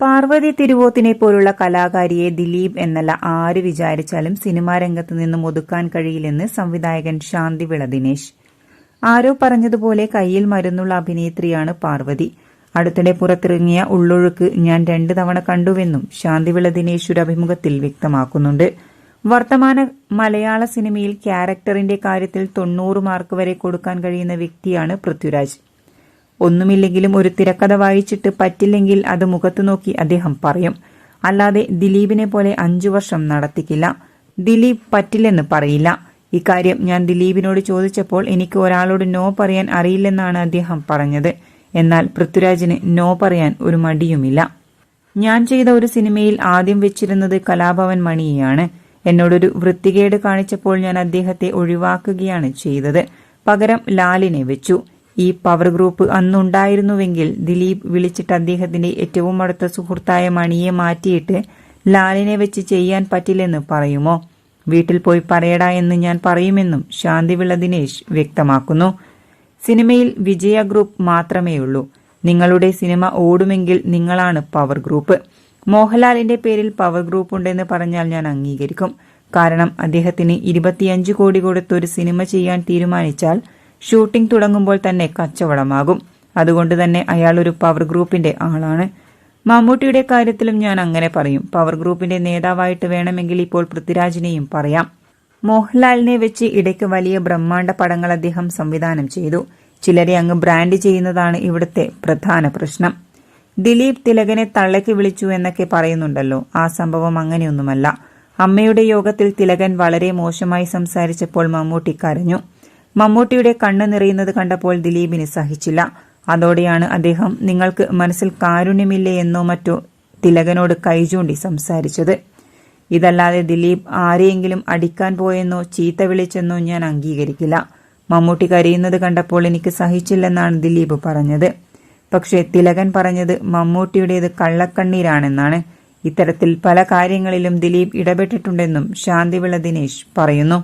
പാർവതി തിരുവോത്തിനെ പോലുള്ള കലാകാരിയെ ദിലീപ് എന്നല്ല ആര് വിചാരിച്ചാലും സിനിമാ രംഗത്ത് നിന്നും ഒതുക്കാൻ കഴിയില്ലെന്ന് സംവിധായകൻ ശാന്തിവിള ദിനേശ്. ആരോ പറഞ്ഞതുപോലെ കയ്യിൽ മരുന്നുള്ള അഭിനേത്രിയാണ് പാർവതി. അടുത്തിടെ പുറത്തിറങ്ങിയ ഉള്ളൊഴുക്ക് ഞാൻ 2 തവണ കണ്ടുവെന്നും ശാന്തിവിള ദിനേശ് ഒരു അഭിമുഖത്തിൽ വ്യക്തമാക്കുന്നുണ്ട്. വർത്തമാന മലയാള സിനിമയിൽ ക്യാരക്ടറിന്റെ കാര്യത്തിൽ 90 മാർക്ക് വരെ കൊടുക്കാൻ കഴിയുന്ന വ്യക്തിയാണ് പൃഥ്വിരാജ്. ഒന്നുമില്ലെങ്കിലും ഒരു തിരക്കഥ വായിച്ചിട്ട് പറ്റില്ലെങ്കിൽ അത് മുഖത്തു നോക്കി അദ്ദേഹം പറയും. അല്ലാതെ ദിലീപിനെ പോലെ 5 വർഷം നടത്തിക്കില്ല. ദിലീപ് പറ്റില്ലെന്ന് പറയില്ല. ഇക്കാര്യം ഞാൻ ദിലീപിനോട് ചോദിച്ചപ്പോൾ എനിക്ക് ഒരാളോട് നോ പറയാൻ അറിയില്ലെന്നാണ് അദ്ദേഹം പറഞ്ഞത്. എന്നാൽ പൃഥ്വിരാജിന് നോ പറയാൻ ഒരു മടിയുമില്ല. ഞാൻ ചെയ്ത ഒരു സിനിമയിൽ ആദ്യം വെച്ചിരുന്നത് കലാഭവൻ മണിയെയാണ്. എന്നോടൊരു വൃത്തികേട് കാണിച്ചപ്പോൾ ഞാൻ അദ്ദേഹത്തെ ഒഴിവാക്കുകയാണ് ചെയ്തത്. പകരം ലാലിനെ വെച്ചു. ഈ പവർ ഗ്രൂപ്പ് അന്നുണ്ടായിരുന്നുവെങ്കിൽ ദിലീപ് വിളിച്ചിട്ട് അദ്ദേഹത്തിന്റെ ഏറ്റവും അടുത്ത സുഹൃത്തായ മണിയെ മാറ്റിയിട്ട് ലാലിനെ വെച്ച് ചെയ്യാൻ പറ്റില്ലെന്ന് പറയുമോ? വീട്ടിൽ പോയി പറയടാ എന്ന് ഞാൻ പറയുമെന്നും ശാന്തിവിള ദിനേശ് വ്യക്തമാക്കുന്നു. സിനിമയിൽ വിജയ ഗ്രൂപ്പ് മാത്രമേയുള്ളൂ. നിങ്ങളുടെ സിനിമ ഓടുമെങ്കിൽ നിങ്ങളാണ് പവർ ഗ്രൂപ്പ്. മോഹൻലാലിന്റെ പേരിൽ പവർ ഗ്രൂപ്പ് ഉണ്ടെന്ന് പറഞ്ഞാൽ ഞാൻ അംഗീകരിക്കും. കാരണം അദ്ദേഹത്തിന് 25 കോടി കൊടുത്ത് ഒരു സിനിമ ചെയ്യാൻ തീരുമാനിച്ചാൽ ഷൂട്ടിംഗ് തുടങ്ങുമ്പോൾ തന്നെ കച്ചവടമാകും. അതുകൊണ്ട് തന്നെ അയാൾ ഒരു പവർ ഗ്രൂപ്പിന്റെ ആളാണ്. മമ്മൂട്ടിയുടെ കാര്യത്തിലും ഞാൻ അങ്ങനെ പറയും. പവർ ഗ്രൂപ്പിന്റെ നേതാവായിട്ട് വേണമെങ്കിൽ ഇപ്പോൾ പൃഥ്വിരാജിനെയും പറയാം. മോഹൻലാലിനെ വെച്ച് ഇടയ്ക്ക് വലിയ ബ്രഹ്മാണ്ഡ പടങ്ങൾ അദ്ദേഹം സംവിധാനം ചെയ്തു. ചിലരെ അങ്ങ് ബ്രാൻഡ് ചെയ്യുന്നതാണ് ഇവിടുത്തെ പ്രധാന പ്രശ്നം. ദിലീപ് തിലകനെ തള്ളയ്ക്ക് വിളിച്ചു എന്നൊക്കെ പറയുന്നുണ്ടല്ലോ. ആ സംഭവം അങ്ങനെയൊന്നുമല്ല. അമ്മയുടെ യോഗത്തിൽ തിലകൻ വളരെ മോശമായി സംസാരിച്ചപ്പോൾ മമ്മൂട്ടി കരഞ്ഞു. മമ്മൂട്ടിയുടെ കണ്ണ് നിറയുന്നത് കണ്ടപ്പോൾ ദിലീപിന് സഹിച്ചില്ല. അതോടെയാണ് അദ്ദേഹം നിങ്ങൾക്ക് മനസ്സിൽ കാരുണ്യമില്ലേ എന്നോ മറ്റോ തിലകനോട് കൈചൂണ്ടി സംസാരിച്ചത്. ഇതല്ലാതെ ദിലീപ് ആരെയെങ്കിലും അടിക്കാൻ പോയെന്നോ ചീത്ത വിളിച്ചെന്നോ ഞാൻ അംഗീകരിക്കില്ല. മമ്മൂട്ടി കരയുന്നത് കണ്ടപ്പോൾ എനിക്ക് സഹിച്ചില്ലെന്നാണ് ദിലീപ് പറഞ്ഞത്. പക്ഷേ തിലകൻ പറഞ്ഞത് മമ്മൂട്ടിയുടേത് കള്ളക്കണ്ണീരാണെന്നാണ്. ഇത്തരത്തിൽ പല കാര്യങ്ങളിലും ദിലീപ് ഇടപെട്ടിട്ടുണ്ടെന്നും ശാന്തിവിള ദിനേശ് പറയുന്നു.